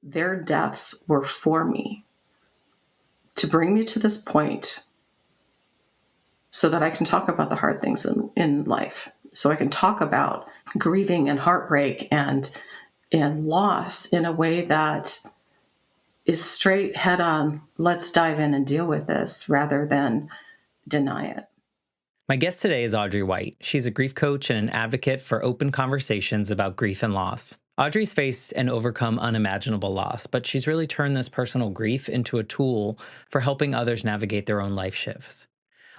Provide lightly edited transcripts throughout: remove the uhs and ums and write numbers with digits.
their deaths were for me to bring me to this point so that I can talk about the hard things in life. So I can talk about grieving and heartbreak and loss in a way that is straight head on. Let's dive in and deal with this rather than deny it. My guest today is Audrey White. She's a grief coach and an advocate for open conversations about grief and loss. Audrey's faced and overcome unimaginable loss, but she's really turned this personal grief into a tool for helping others navigate their own life shifts.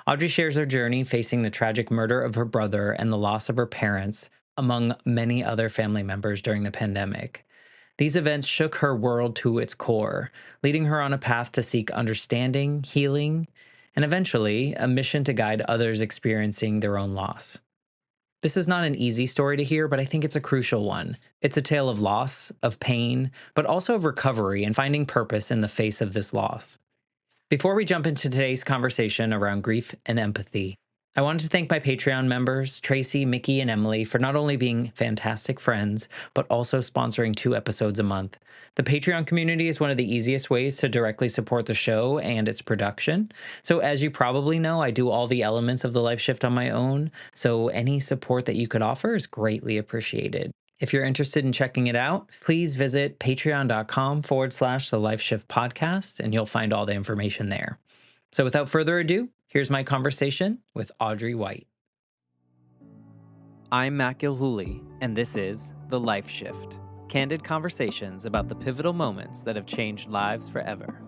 Audrey shares her journey facing the tragic murder of her brother and the loss of her parents, among many other family members during the pandemic. These events shook her world to its core, leading her on a path to seek understanding, healing, and eventually a mission to guide others experiencing their own loss. This is not an easy story to hear, but I think it's a crucial one. It's a tale of loss, of pain, but also of recovery and finding purpose in the face of this loss. Before we jump into today's conversation around grief and empathy, I wanted to thank my Patreon members, Tracy, Mickey, and Emily, for not only being fantastic friends, but also sponsoring 2 episodes a month. The Patreon community is one of the easiest ways to directly support the show and its production. So as you probably know, I do all the elements of the life shift on my own, so any support that you could offer is greatly appreciated. If you're interested in checking it out, please visit patreon.com/The Life Shift Podcast, and you'll find all the information there. So without further ado, here's my conversation with Audrey White. I'm Matt Gilhooly, and this is The Life Shift, candid conversations about the pivotal moments that have changed lives forever.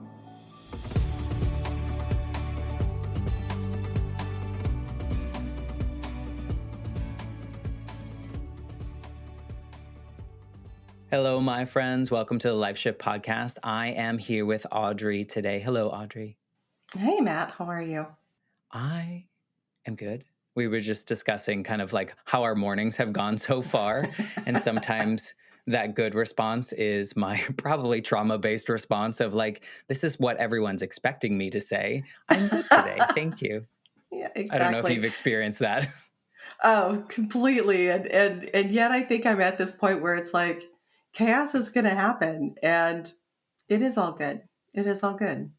Hello, my friends. Welcome to the Life Shift Podcast. I am here with Audrey today. Hello, Audrey. Hey, Matt, how are you? I am good. We were just discussing kind of like how our mornings have gone so far. And sometimes that good response is my probably trauma-based response of like, this is what everyone's expecting me to say. I'm good today. Thank you. Yeah, exactly. I don't know if you've experienced that. Oh, completely. And yet I think I'm at this point where it's like chaos is going to happen and it is all good. It is all good.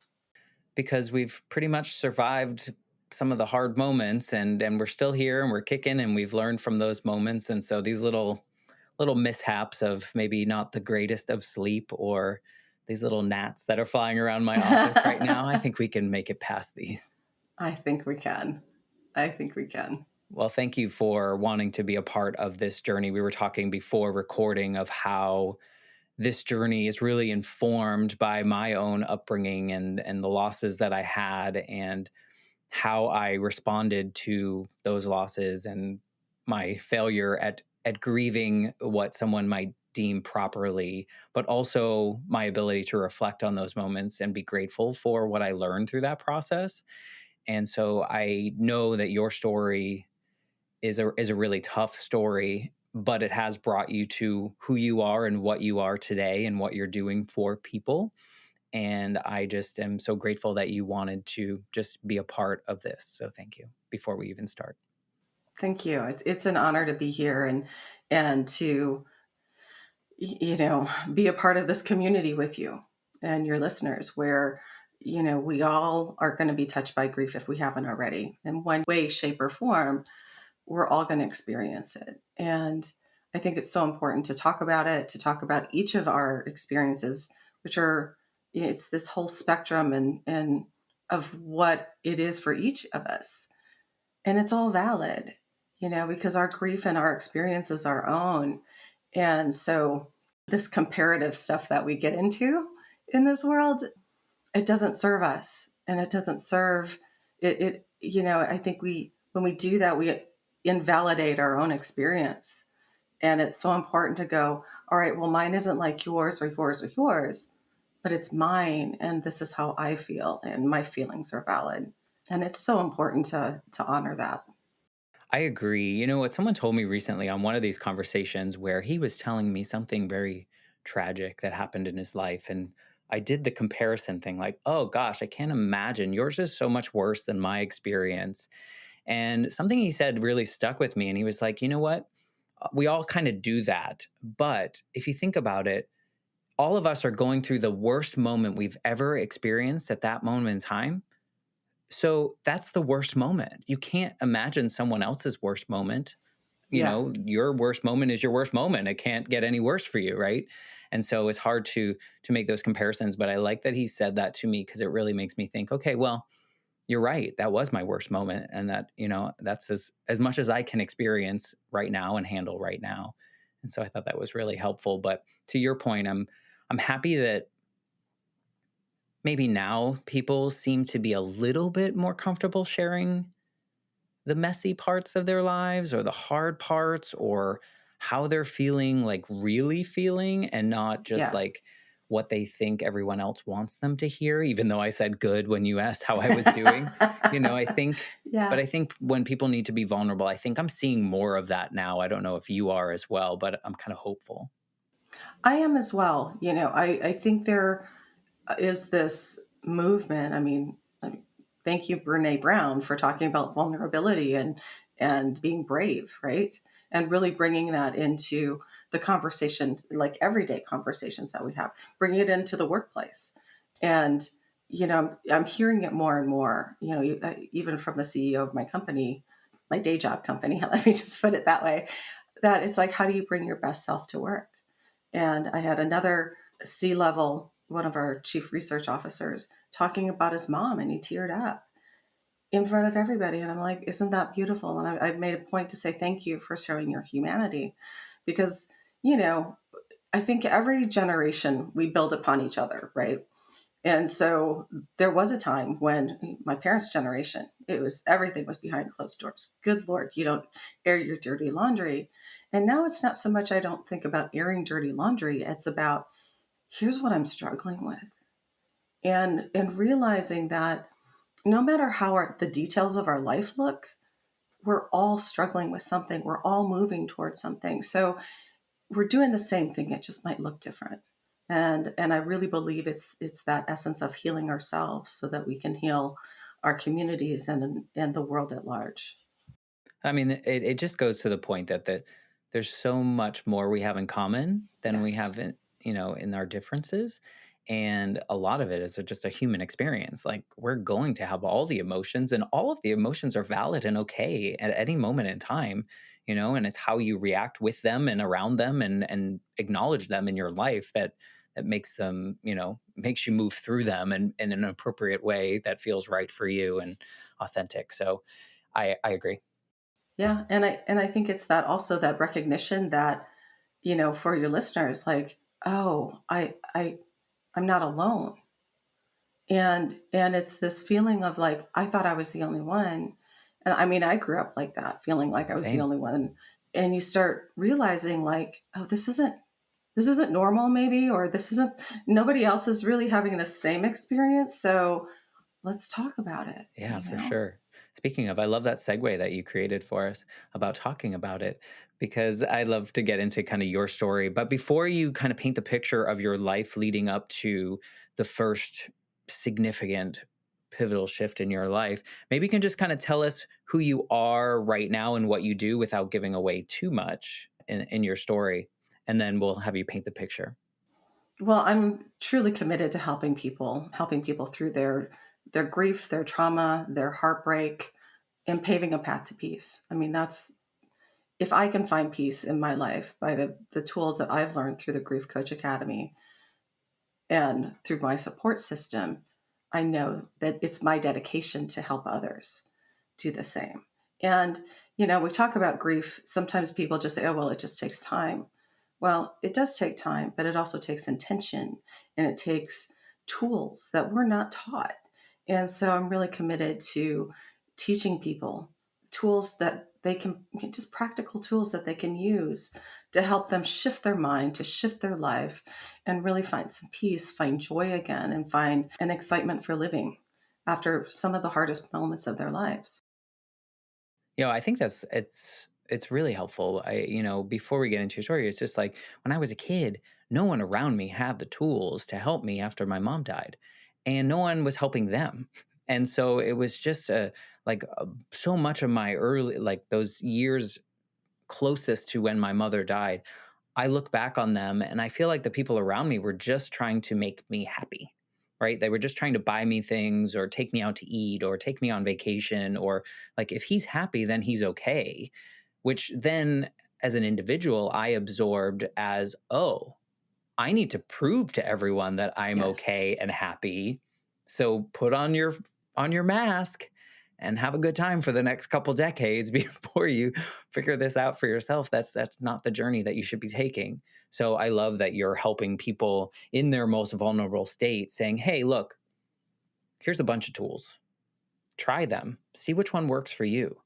Because we've pretty much survived some of the hard moments and we're still here and we're kicking and we've learned from those moments. And so these little mishaps of maybe not the greatest of sleep or these little gnats that are flying around my office right now, I think we can make it past these. I think we can. Well, thank you for wanting to be a part of this journey. We were talking before recording of how this journey is really informed by my own upbringing and the losses that I had and how I responded to those losses and my failure at grieving what someone might deem properly, but also my ability to reflect on those moments and be grateful for what I learned through that process. And so I know that your story is a really tough story, but it has brought you to who you are and what you are today and what you're doing for people. And I just am so grateful that you wanted to just be a part of this. So thank you before we even start. Thank you. It's an honor to be here and to, be a part of this community with you and your listeners where, we all are going to be touched by grief if we haven't already. In one way, shape, or form, we're all going to experience it. And I think it's so important to talk about it, to talk about each of our experiences, which are, it's this whole spectrum and of what it is for each of us. And it's all valid, because our grief and our experience is our own. And so this comparative stuff that we get into in this world, it doesn't serve us and it doesn't serve it. I think when we do that, we invalidate our own experience. And it's so important to go, all right, well, mine isn't like yours or yours or yours, but it's mine. And this is how I feel. And my feelings are valid. And it's so important to honor that. I agree. You know what? Someone told me recently on one of these conversations where he was telling me something very tragic that happened in his life. And I did the comparison thing like, oh gosh, I can't imagine. Yours is so much worse than my experience. And something he said really stuck with me. And he was like, you know what? We all kind of do that. But if you think about it, all of us are going through the worst moment we've ever experienced at that moment in time. So that's the worst moment. You can't imagine someone else's worst moment. You Yeah. know, your worst moment is your worst moment. It can't get any worse for you, right? And so it's hard to make those comparisons, but I like that he said that to me because it really makes me think, okay, well, you're right. That was my worst moment and that, that's as much as I can experience right now and handle right now. And so I thought that was really helpful, but to your point, I'm happy that maybe now people seem to be a little bit more comfortable sharing the messy parts of their lives or the hard parts or how they're feeling, like really feeling, and not just Yeah. like what they think everyone else wants them to hear, even though I said good when you asked how I was doing. I think, but Yeah. I think when people need to be vulnerable, I think I'm seeing more of that now. I don't know if you are as well, but I'm kind of hopeful. I am as well. I think there is this movement. I mean, thank you, Brene Brown, for talking about vulnerability and being brave, right? And really bringing that into the conversation, like everyday conversations that we have, bringing it into the workplace. And I'm hearing it more and more. Even from the CEO of my company, my day job company. Let me just put it that way. That it's like, how do you bring your best self to work? And I had another C level, one of our chief research officers, talking about his mom, and he teared up in front of everybody. And I'm like, isn't that beautiful? And I've made a point to say thank you for showing your humanity because, you know, I think every generation we build upon each other, right? And so there was a time when my parents' generation, it was everything was behind closed doors. Good Lord, you don't air your dirty laundry. And now it's not so much I don't think about airing dirty laundry. It's about here's what I'm struggling with. And realizing that no matter how the details of our life look, we're all struggling with something. We're all moving towards something. So we're doing the same thing. It just might look different. And I really believe it's that essence of healing ourselves so that we can heal our communities and the world at large. I mean, it just goes to the point that there's so much more we have in common than we Yes. have in our differences. And a lot of it is just a human experience. Like we're going to have all the emotions, and all of the emotions are valid and okay at any moment in time, and it's how you react with them and around them and acknowledge them in your life that makes them, makes you move through them and in an appropriate way that feels right for you and authentic. So I agree. Yeah. And I think it's that also that recognition that, for your listeners, like, oh, I'm not alone. And it's this feeling of like, I thought I was the only one. And I mean, I grew up like that, feeling like I was the Same. only one. And you start realizing like, oh, this isn't normal maybe, or this isn't nobody else is really having the same experience. So let's talk about it, Yeah, for sure. Speaking of, I love that segue that you created for us about talking about it because I love to get into kind of your story. But before you kind of paint the picture of your life leading up to the first significant pivotal shift in your life, maybe you can just kind of tell us who you are right now and what you do without giving away too much in your story. And then we'll have you paint the picture. Well, I'm truly committed to helping people through their grief, their trauma, their heartbreak, and paving a path to peace. I mean, that's if I can find peace in my life by the tools that I've learned through the Grief Coach Academy and through my support system, I know that it's my dedication to help others do the same. And, we talk about grief. Sometimes people just say, oh, well, it just takes time. Well, it does take time, but it also takes intention and it takes tools that we're not taught. And so I'm really committed to teaching people tools that they can, just practical tools that they can use to help them shift their mind, to shift their life, and really find some peace, find joy again, and find an excitement for living after some of the hardest moments of their lives. I think it's really helpful. Before we get into your story, it's just like when I was a kid, no one around me had the tools to help me after my mom died, and no one was helping them. And so it was just so much of my early, like those years closest to when my mother died, I look back on them and I feel like the people around me were just trying to make me happy, right? They were just trying to buy me things or take me out to eat or take me on vacation, or like if he's happy, then he's okay, which then as an individual, I absorbed as, oh, I need to prove to everyone that I'm Yes. okay and happy. So put on your mask and have a good time for the next couple decades before you figure this out for yourself. That's not the journey that you should be taking. So I love that you're helping people in their most vulnerable state, saying, "Hey, look, here's a bunch of tools. Try them. See which one works for you."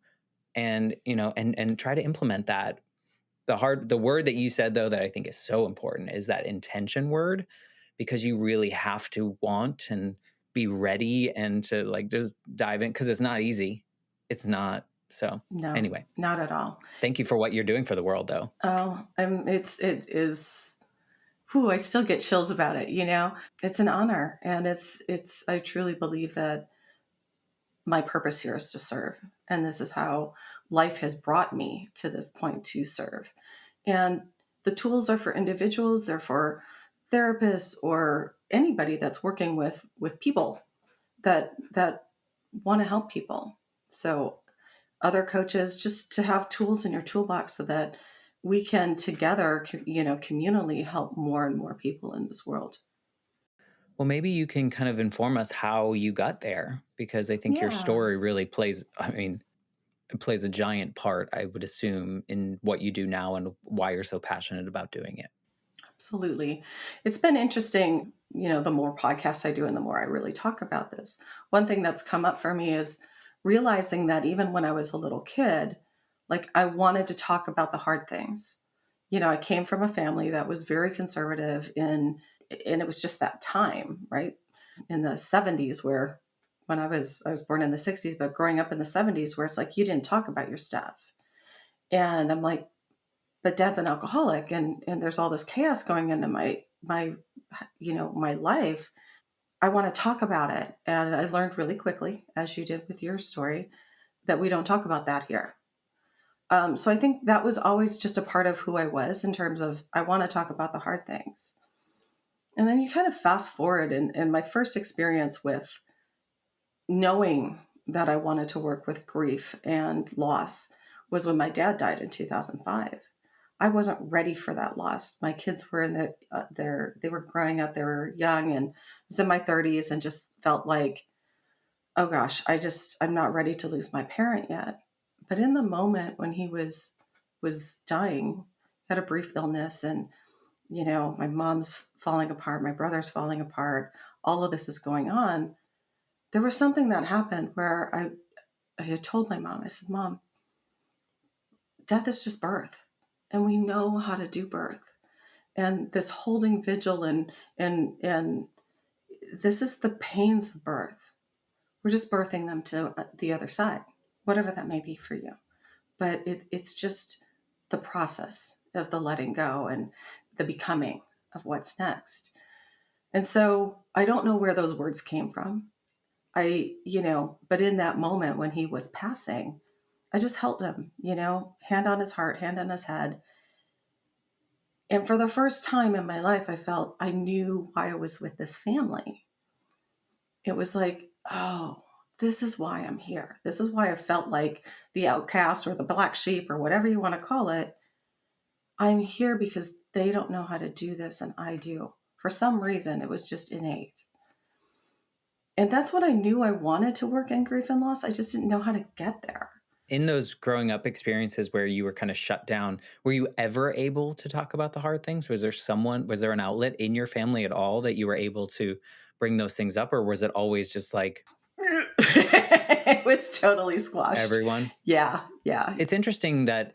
And, and try to implement that. The word that you said though that I think is so important is that intention word, because you really have to want and be ready and to like just dive in, because it's not easy. It's not. So No, anyway, not at all. thank you for what you're doing for the world though. It is. Whew, I still get chills about it. It's an honor, and it's. I truly believe that my purpose here is to serve, and this is how life has brought me to this point to serve. And the tools are for individuals. They're for therapists or anybody that's working with people that want to help people. So other coaches, just to have tools in your toolbox so that we can together, communally help more and more people in this world. Well, maybe you can kind of inform us how you got there, because I think your Yeah, story really plays, I mean, it plays a giant part, I would assume, in what you do now and why you're so passionate about doing it. absolutely. It's been interesting, the more podcasts I do and the more I really talk about this. One thing that's come up for me is realizing that even when I was a little kid, like I wanted to talk about the hard things. I came from a family that was very conservative and it was just that time, right? In the 70s where when I was born in the 60s, but growing up in the 70s where it's like you didn't talk about your stuff. And I'm like, but dad's an alcoholic and there's all this chaos going into my life. I want to talk about it. And I learned really quickly, as you did with your story, that we don't talk about that here. So I think that was always just a part of who I was in terms of I want to talk about the hard things. And then you kind of fast forward, and my first experience with knowing that I wanted to work with grief and loss was when my dad died in 2005. I wasn't ready for that loss. My kids were in they were growing up, they were young, and I was in my 30s and just felt like, oh gosh, I'm not ready to lose my parent yet. But in the moment when he was dying, had a brief illness, and my mom's falling apart, my brother's falling apart, all of this is going on. There was something that happened where I had told my mom, I said, Mom, death is just birth. And we know how to do birth. And this holding vigil and this is the pains of birth. We're just birthing them to the other side, whatever that may be for you. But it's just the process of the letting go and the becoming of what's next. And so I don't know where those words came from. But in that moment when he was passing, I just held him, hand on his heart, hand on his head. And for the first time in my life, I felt I knew why I was with this family. It was like, oh, this is why I'm here. This is why I felt like the outcast or the black sheep or whatever you want to call it. I'm here because they don't know how to do this and I do. For some reason, it was just innate. And that's what I knew I wanted to work in grief and loss. I just didn't know how to get there. In those growing up experiences where you were kind of shut down, were you ever able to talk about the hard things? Was there an outlet in your family at all that you were able to bring those things up? Or was it always just like It was totally squashed. everyone? Yeah, yeah. It's interesting that,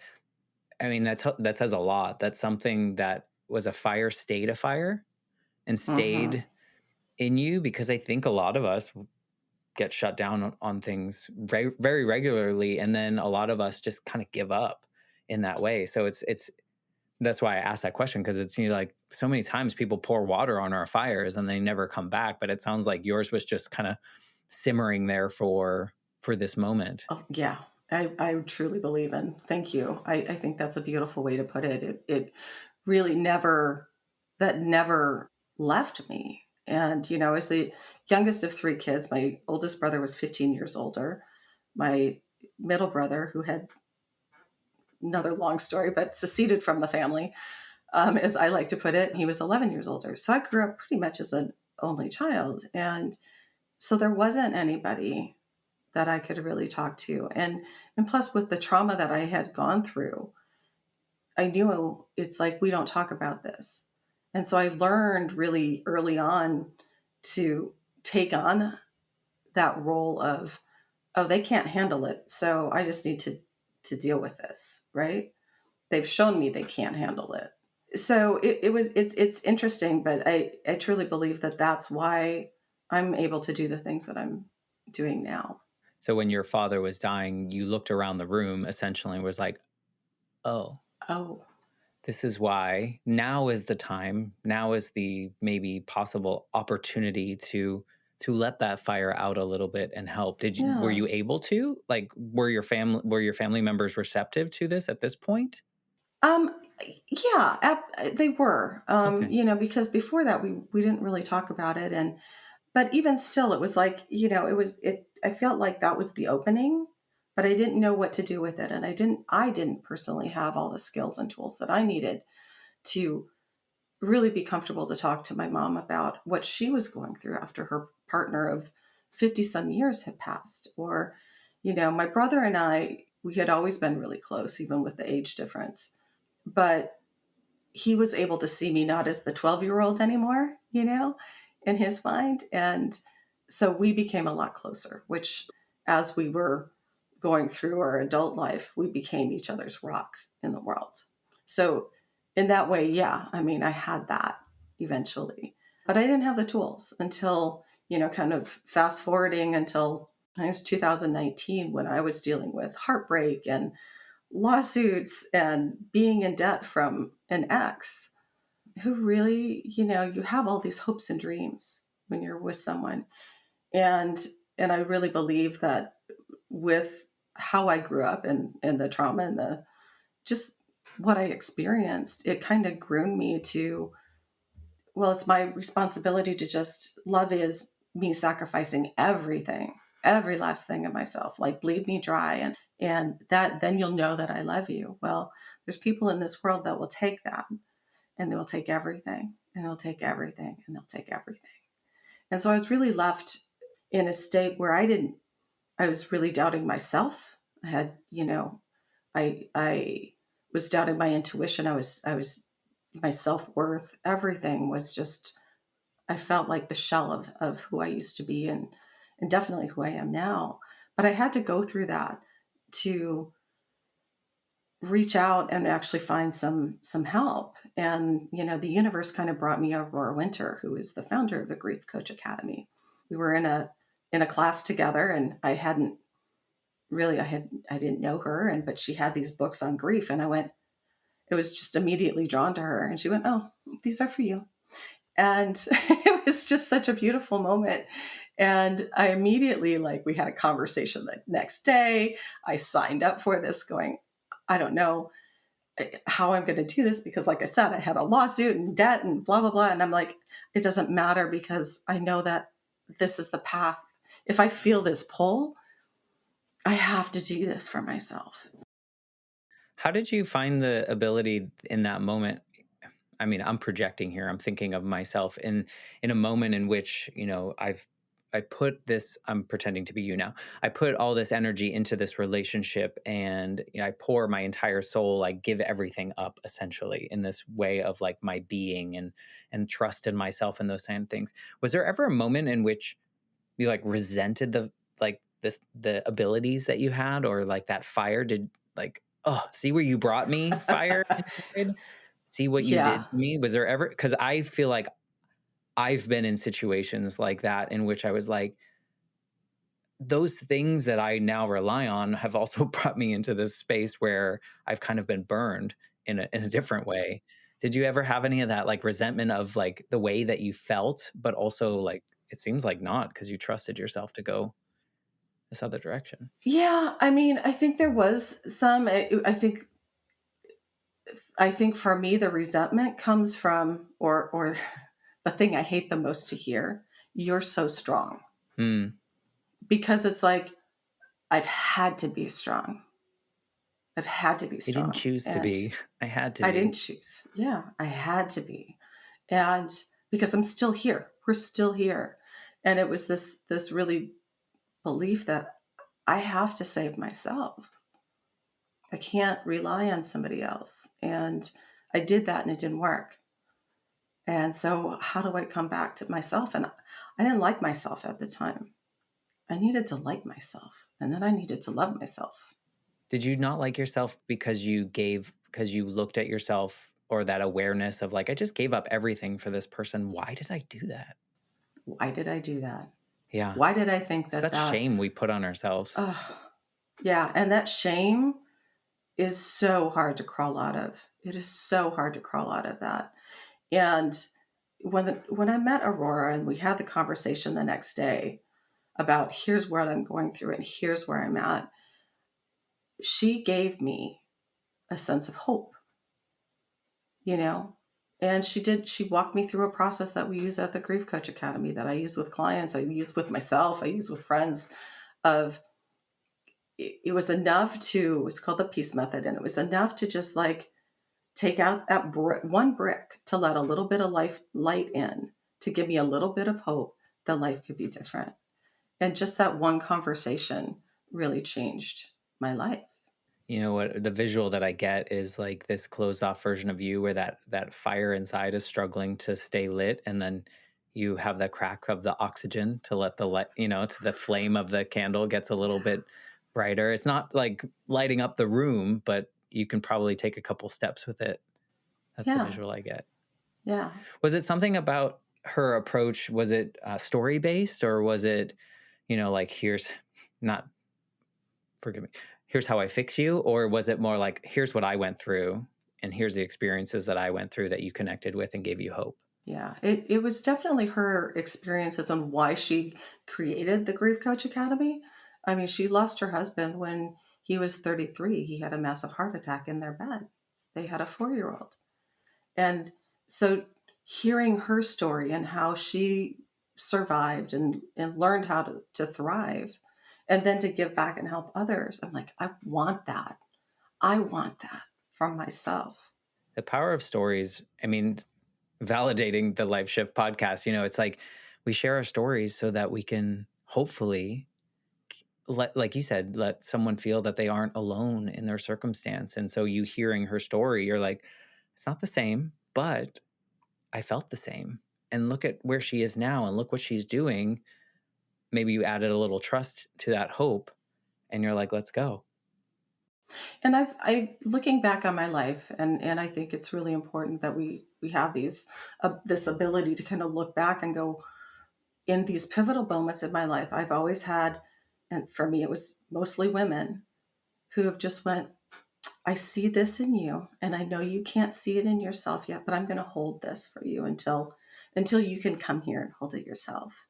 I mean, that says a lot. That's something that was a fire stayed a fire and Hmm. stayed in you, because I think a lot of us get shut down on things very, very regularly, and then a lot of us just kind of give up in that way. So it's that's why I asked that question, because it's, like so many times people pour water on our fires and they never come back. But it sounds like yours was just kind of simmering there for this moment. Oh, yeah. I truly believe in. Thank you. I think that's a beautiful way to put it. It really never that never left me. And, as the youngest of three kids, my oldest brother was 15 years older. My middle brother, who had another long story, but seceded from the family, as I like to put it, he was 11 years older. So I grew up pretty much as an only child. And so there wasn't anybody that I could really talk to. And plus with the trauma that I had gone through, I knew it's like we don't talk about this. And so I learned really early on to take on that role of, oh, they can't handle it. So I just need to deal with this, right? They've shown me they can't handle it. So it's interesting, but I truly believe that that's why I'm able to do the things that I'm doing now. So when your father was dying, you looked around the room essentially and was like, oh, Oh, this is why now is the time. Now is the maybe possible opportunity to let that fire out a little bit and help. Were yeah. you able to? Like were your family members receptive to this at this point? Um, yeah, they were. Okay. Because before that we didn't really talk about it, and but even still, it was like, it. I felt like that was the opening, but I didn't know what to do with it, and I didn't personally have all the skills and tools that I needed to really be comfortable to talk to my mom about what she was going through after her partner of 50 some years had passed. Or, my brother and we had always been really close, even with the age difference. But he was able to see me not as the 12-year-old anymore, in his mind. And so we became a lot closer, which as we were going through our adult life, we became each other's rock in the world. So in that way, yeah, I mean, I had that eventually, but I didn't have the tools until, kind of fast forwarding until I think it was 2019 when I was dealing with heartbreak and lawsuits and being in debt from an ex who really, you have all these hopes and dreams when you're with someone. And and I really believe that with how I grew up and the trauma and the just what I experienced, it kind of groomed me to, well, it's my responsibility to just love is me sacrificing everything, every last thing of myself, like bleed me dry, and that then you'll know that I love you. Well, there's people in this world that will take that, and they will take everything, and they'll take everything, and they'll take everything. And so I was really left in a state where I was really doubting myself. I had, I was doubting my intuition. I was my self-worth, everything was just, I felt like the shell of who I used to be, and definitely who I am now. But I had to go through that to reach out and actually find some help. And the universe kind of brought me Aurora Winter, who is the founder of the Grief Coach Academy. We were in a class together, and I didn't know her, and but she had these books on grief, and it was just immediately drawn to her, and she went, "Oh, these are for you." And it was just such a beautiful moment. And I immediately, like, we had a conversation the next day. I signed up for this going, I don't know how I'm going to do this because, like I said, I had a lawsuit and debt and blah, blah, blah. And I'm like, it doesn't matter because I know that this is the path. If I feel this pull, I have to do this for myself. How did you find the ability in that moment? I mean, I'm projecting here. I'm thinking of myself in a moment in which, I put this, I'm pretending to be you now. I put all this energy into this relationship and I pour my entire soul, I give everything up essentially in this way of like my being and trust in myself and those kind of things. Was there ever a moment in which you like resented the abilities that you had or like that fire did like, oh, see where you brought me, fire inside? See what you Yeah. did to me? Was there ever, because I feel like I've been in situations like that in which I was like, those things that I now rely on have also brought me into this space where I've kind of been burned in a different way. Did you ever have any of that like resentment of like the way that you felt, but also like it seems like not because you trusted yourself to go this other direction? Yeah. I mean, I think there was some, I think I think for me, the resentment comes from, or the thing I hate the most to hear, you're so strong. Hmm. Because it's like, I've had to be strong. I've had to be I didn't strong. choose to And be. I had to I didn't be. choose. Yeah, I had to be. And because I'm still here, we're still here. And it was this really belief that I have to save myself. I can't rely on somebody else. And I did that and it didn't work. And so how do I come back to myself? And I didn't like myself at the time. I needed to like myself. And then I needed to love myself. Did you not like yourself because you looked at yourself or that awareness of like, I just gave up everything for this person. Why did I do that? Why did I do that? Yeah. Why did I think that Such that shame we put on ourselves. yeah, and that shame is so hard to crawl out of. It is so hard to crawl out of that. And when I met Aurora and we had the conversation the next day about here's what I'm going through and here's where I'm at, she gave me a sense of hope, you know? And she walked me through a process that we use at the Grief Coach Academy, that I use with clients, I use with myself, I use with friends, of it was enough to, it's called the peace method, and it was enough to just like take out that one brick to let a little bit of light in, to give me a little bit of hope that life could be different. And just that one conversation really changed my life. You know what, the visual that I get is like this closed off version of you where that fire inside is struggling to stay lit, and then you have the crack of the oxygen to let the light, to the flame of the candle gets a little bit brighter. It's not like lighting up the room, but you can probably take a couple steps with it. That's the Yeah, visual I get. yeah. Was it something about her approach? Was it story based, or was it, like here's not forgive me, here's how I fix you? Or was it more like, here's what I went through and here's the experiences that I went through that you connected with and gave you hope? Yeah, it was definitely her experiences on why she created the Grief Coach Academy. I mean, she lost her husband when he was 33. He had a massive heart attack in their bed. They had a 4-year-old. And so hearing her story and how she survived and learned how to thrive and then to give back and help others, I'm like, I want that. I want that from myself. The power of stories. I mean, validating the Life Shift podcast, it's like we share our stories so that we can hopefully like you said, let someone feel that they aren't alone in their circumstance. And so you hearing her story, you're like, it's not the same, but I felt the same. And look at where she is now and look what she's doing. Maybe you added a little trust to that hope and you're like, let's go. And I looking back on my life, and I think it's really important that we have this ability to kind of look back and go, in these pivotal moments in my life, I've always had, and for me, it was mostly women who have just went, I see this in you, and I know you can't see it in yourself yet, but I'm going to hold this for you until you can come here and hold it yourself.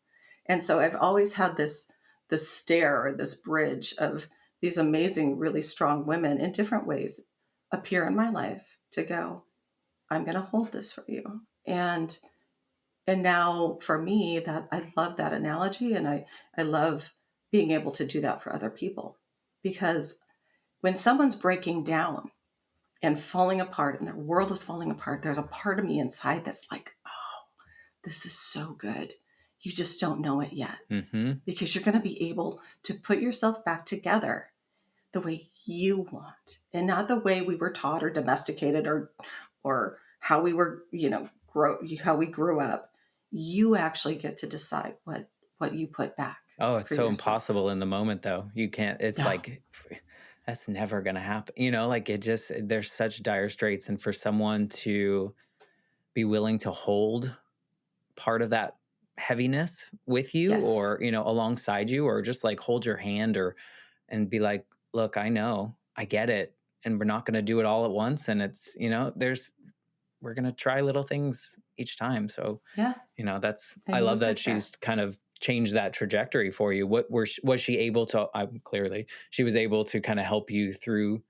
And so I've always had this stair, or this bridge of these amazing, really strong women in different ways appear in my life to go, I'm going to hold this for you. And now for me, that I love that analogy, and I love being able to do that for other people, because when someone's breaking down and falling apart and their world is falling apart, there's a part of me inside that's like, oh, this is so good. You just don't know it yet, Hmm. because you're going to be able to put yourself back together the way you want, and not the way we were taught or domesticated, or how we were, how we grew up. You actually get to decide what you put back Oh, it's for so yourself. impossible in the moment, though. You can't, it's No. like, that's never going to happen. Like it just, there's such dire straits. And for someone to be willing to hold part of that heaviness with you Yes. or, alongside you, or just like hold your hand and be like, look, I know, I get it. And we're not going to do it all at once. And it's, we're going to try little things each time. So, Yeah. I And love you'll that get she's there. kind of changed that trajectory for you. Was she able to, clearly she was able to kind of help you through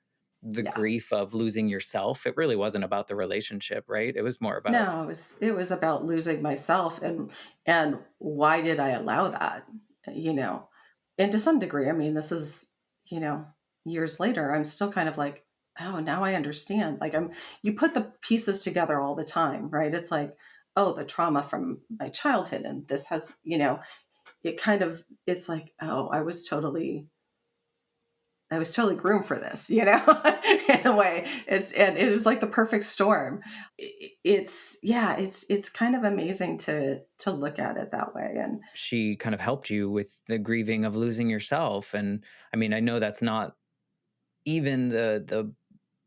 the Yeah. grief of losing yourself. It really wasn't about the relationship, right? It was more about No, it was about losing myself, and why did I allow that? You know, and to some degree, I mean, this is, you know, years later, I'm still kind of like, oh, now I understand. Like you put the pieces together all the time, right? It's like, oh, the trauma from my childhood, and this has, it kind of, it's like, oh, I was totally groomed for this, in a way. And it was like the perfect storm. It's kind of amazing to look at it that way. And she kind of helped you with the grieving of losing yourself. And I mean, I know that's not even the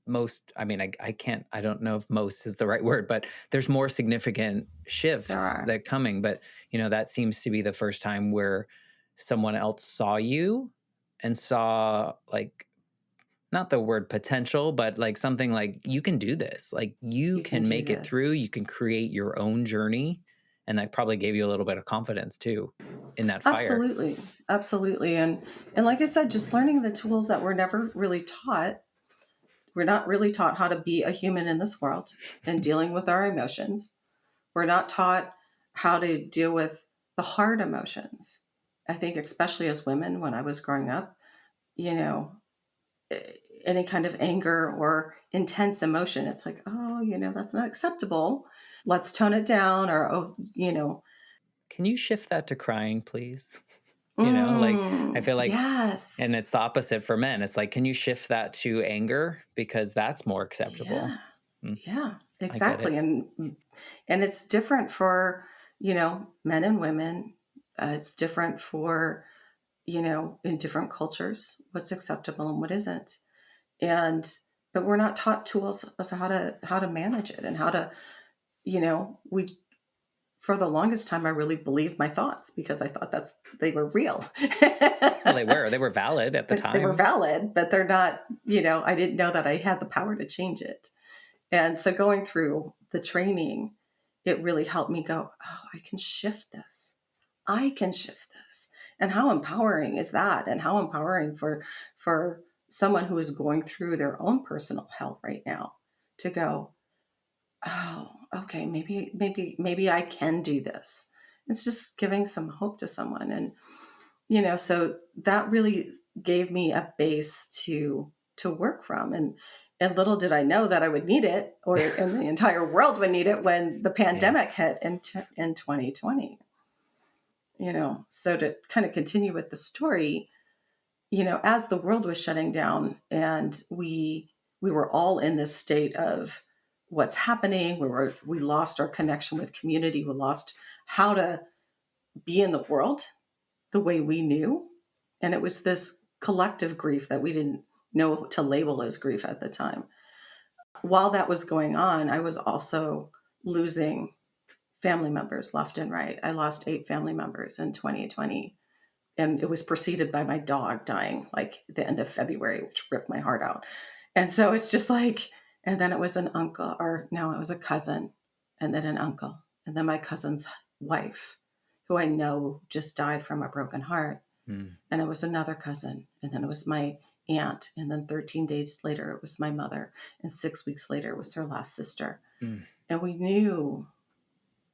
most, I mean, I can't, I don't know if most is the right word, but there's more significant there shifts are. that coming. But, that seems to be the first time where someone else saw you and saw, like, not the word potential, but like something like, you can do this. Like, you You can can do make it through, this. you can create your own journey. And that probably gave you a little bit of confidence too in that fire. Absolutely. Absolutely. And like I said, just learning the tools that we're never really taught. We're not really taught how to be a human in this world and dealing with our emotions. We're not taught how to deal with the hard emotions. I think especially as women when I was growing up, you know, any kind of anger or intense emotion, it's like, oh, that's not acceptable. Let's tone it down. Or, Can you shift that to crying, please? Like, I feel like, yes. and it's the opposite for men. It's like, can you shift that to anger? Because that's more acceptable. Yeah. Mm, Yeah, I get exactly. it. And it's different for, men and women. It's different for, in different cultures, what's acceptable and what isn't. And but we're not taught tools of how to manage it and how to, we for the longest time I really believed my thoughts because I thought they were real. Well, they were valid at the But they were time. valid, but they're not, I didn't know that I had the power to change it. And so going through the training, it really helped me go, oh, I can shift this. I can shift this. And how empowering is that? And how empowering for someone who is going through their own personal hell right now to go, oh, okay, maybe I can do this. It's just giving some hope to someone. And so that really gave me a base to work from. And little did I know that I would need it, and the entire world would need it when the Yeah. pandemic hit in 2020. So to kind of continue with the story, as the world was shutting down and we were all in this state of what's happening, we lost our connection with community, we lost how to be in the world the way we knew. And it was this collective grief that we didn't know to label as grief at the time. While that was going on, I was also losing family members left and right. I lost 8 family members in 2020. And it was preceded by my dog dying like the end of February, which ripped my heart out. And so it's just like, and then it was an uncle, or no, it was a cousin, and then an uncle, and then my cousin's wife, who I know just died from a broken heart. Mm, And it was another cousin, and then it was my aunt, and then 13 days later it was my mother, and 6 weeks later it was her last sister. mm. And we knew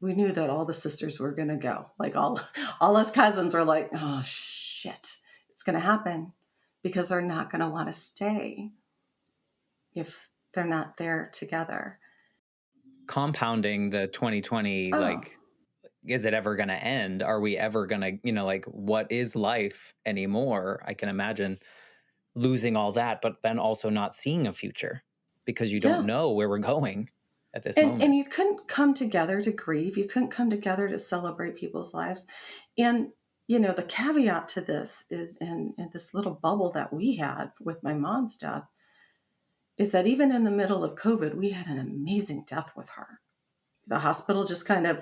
that all the sisters were going to go, like all us cousins were like, oh shit, it's going to happen, because they're not going to want to stay if they're not there together. Compounding the 2020, Oh, like, is it ever going to end? Are we ever going to, like, what is life anymore? I can imagine losing all that, but then also not seeing a future because you don't yeah. know where we're going at this And moment. you couldn't come together to grieve, you couldn't come together to celebrate people's lives. And the caveat to this is, and this little bubble that we had with my mom's death, is that even in the middle of COVID, we had an amazing death with her. The hospital just kind of,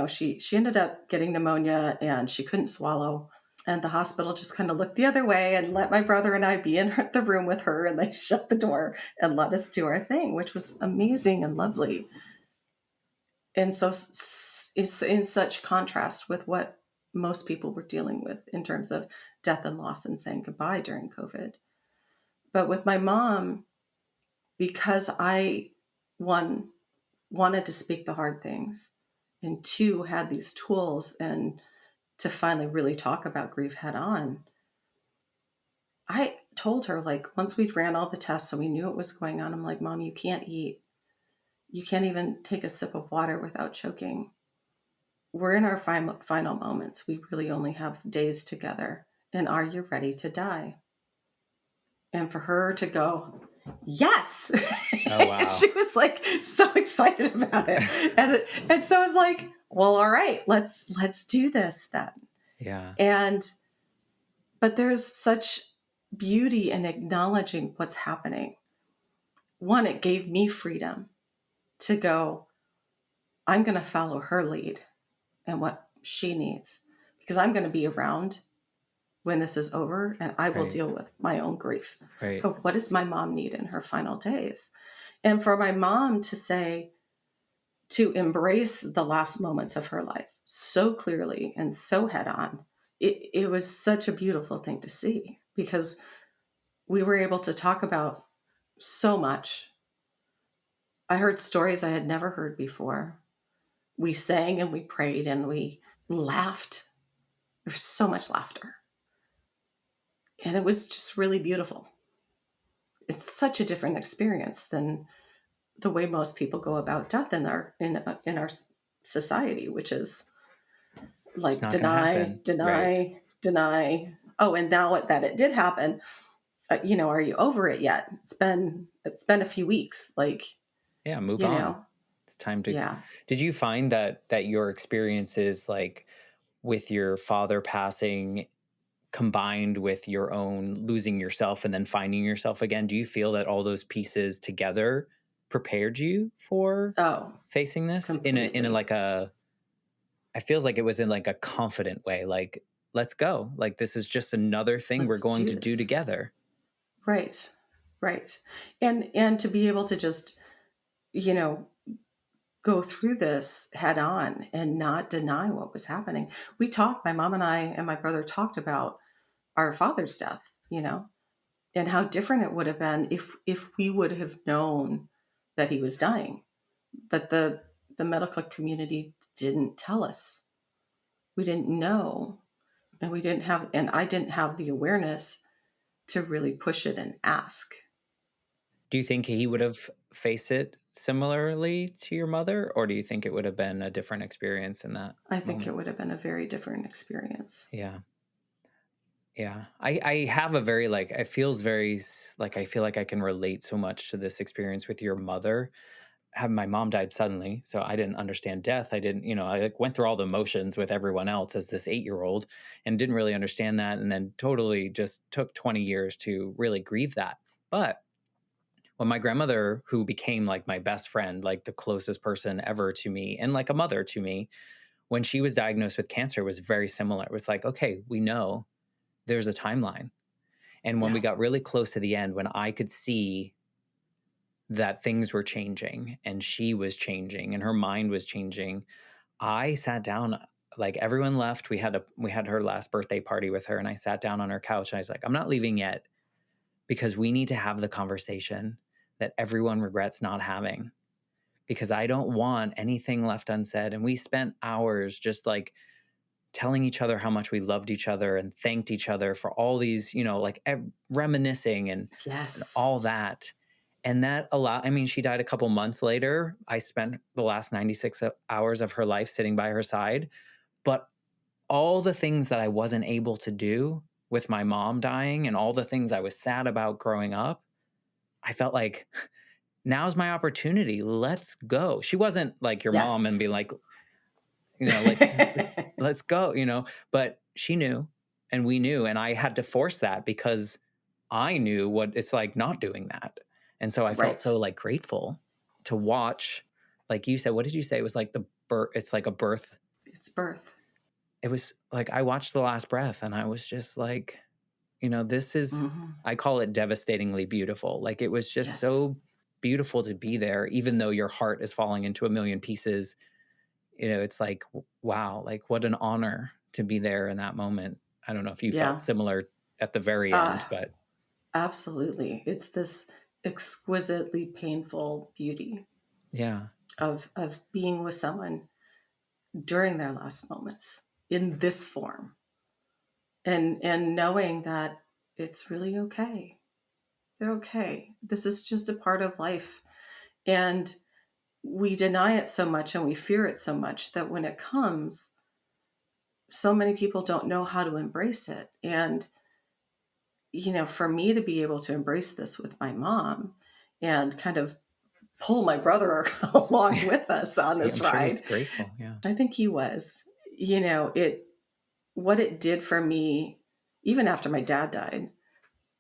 she ended up getting pneumonia and she couldn't swallow. And the hospital just kind of looked the other way and let my brother and I be in the room with her. And they shut the door and let us do our thing, which was amazing and lovely. And so it's in such contrast with what most people were dealing with in terms of death and loss and saying goodbye during COVID. But with my mom, because I, one, wanted to speak the hard things, and two, had these tools and to finally really talk about grief head on. I told her, like, once we'd ran all the tests and we knew what was going on, I'm like, Mom, you can't eat. You can't even take a sip of water without choking. We're in our final moments. We really only have days together. And are you ready to die? And for her to go, yes. Oh, wow. She was like so excited about it. And so I'm like, well, all right, let's do this then. Yeah. And but there's such beauty in acknowledging what's happening. One, it gave me freedom to go, I'm going to follow her lead and what she needs because I'm going to be around when this is over and I will Right. deal with my own grief. Right. But what does my mom need in her final days? And for my mom to say, to embrace the last moments of her life so clearly and so head on, it was such a beautiful thing to see because we were able to talk about so much. I heard stories I had never heard before. We sang and we prayed and we laughed. There's so much laughter. And it was just really beautiful. It's such a different experience than the way most people go about death in our society, which is It's like not going to deny, happen. Right. deny, deny. Oh, and now that it did happen, are you over it yet? It's been a few weeks. Like, Yeah. Move you on. know, It's time to. yeah. Did you find that your experiences, like with your father passing, combined with your own losing yourself and then finding yourself again, do you feel that all those pieces together prepared you for Oh, facing this in a completely. like a I feels like it was in like a confident way, like, let's go. Like this is just another thing we're Let's going do to do this. together. Right. Right. And to be able to just, you know, go through this head on and not deny what was happening. We talked, my mom and I and my brother talked about our father's death, and how different it would have been if we would have known that he was dying. But the medical community didn't tell us. We didn't know, and I didn't have the awareness to really push it and ask. Do you think he would have faced it similarly to your mother, or do you think it would have been a different experience in that I think it moment? would have been a very different experience. Yeah. Yeah. I have a very like it feels very like I feel like I can relate so much to this experience with your mother. Have my mom died suddenly, so I didn't understand death. I didn't, I like went through all the motions with everyone else as this 8-year-old and didn't really understand that, and then totally just took 20 years to really grieve that. But when my grandmother, who became like my best friend, like the closest person ever to me and like a mother to me, when she was diagnosed with cancer, it was very similar. It was like, okay, we know there's a timeline. And when we Yeah. got really close to the end, when I could see that things were changing and she was changing and her mind was changing, I sat down, like everyone left. We had her last birthday party with her, and I sat down on her couch and I was like, I'm not leaving yet because we need to have the conversation that everyone regrets not having, because I don't want anything left unsaid. And we spent hours just like telling each other how much we loved each other and thanked each other for all these, like reminiscing and Yes. all that. And that allowed, I mean, she died a couple months later. I spent the last 96 hours of her life sitting by her side. But all the things that I wasn't able to do with my mom dying and all the things I was sad about growing up, I felt like now's my opportunity. Let's go. She wasn't like your mom Yes. and be like, let's go, but she knew and we knew. And I had to force that because I knew what it's like not doing that. And so I felt Right. so like grateful to watch, like you said, what did you say? It was like the birth, it's like a birth. It's birth. It was like I watched The Last Breath and I was just like, this is, Hmm. I call it devastatingly beautiful. Like it was just Yes. so beautiful to be there, even though your heart is falling into a million pieces. It's like, wow, like what an honor to be there in that moment. I don't know if you felt Yeah. similar at the very end, Uh, but Absolutely. It's this. exquisitely painful beauty Yeah. of being with someone during their last moments in this form, and knowing that it's really okay. They're okay. This is just a part of life. And we deny it so much and we fear it so much that when it comes, so many people don't know how to embrace it. And, for me to be able to embrace this with my mom and kind of pull my brother along with us on this I'm sure he's ride, grateful. Yeah. I think he was, it, what it did for me, even after my dad died,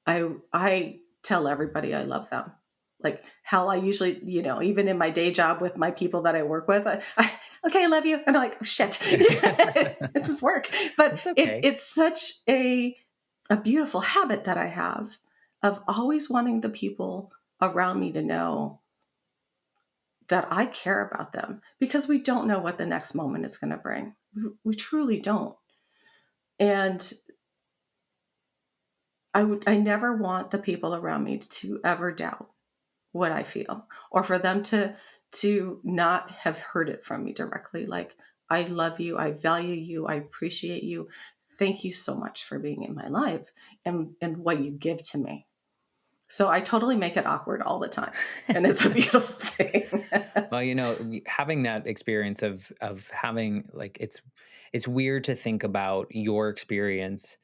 I tell everybody I love them. Like how I usually, even in my day job with my people that I work with, okay, I love you. And I'm like, oh, shit, it's just work. But It's it's okay. it's such a beautiful habit that I have of always wanting the people around me to know that I care about them, because we don't know what the next moment is going to bring. We truly don't. And I never want the people around me to ever doubt what I feel, or for them to not have heard it from me directly. Like, I love you, I value you, I appreciate you. Thank you so much for being in my life and what you give to me. So I totally make it awkward all the time. And it's a beautiful thing. Well, having that experience of having like it's weird to think about your experience